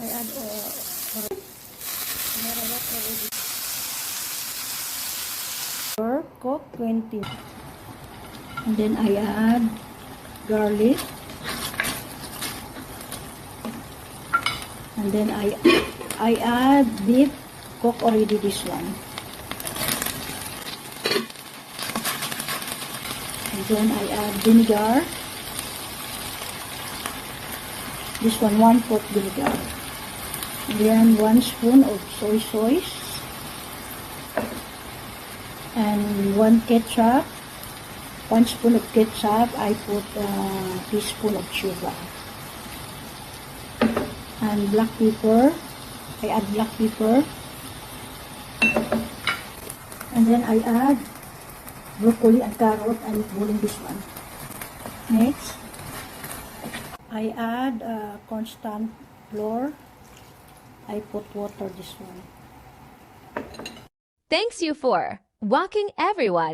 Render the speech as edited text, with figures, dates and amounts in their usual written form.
I add cook 20. And then I add garlic. And then I add beef, cook already this one. And then I add vinegar. This one, 1/4 vinegar. And then 1 spoon of soy sauce. And 1 ketchup. 1 spoon of ketchup. I put a teaspoon of sugar. And black pepper. I add black pepper. And then I add broccoli and carrot. I'm boiling this one. Next, I add cornstarch flour. I put water this one. Thanks you for walking everyone.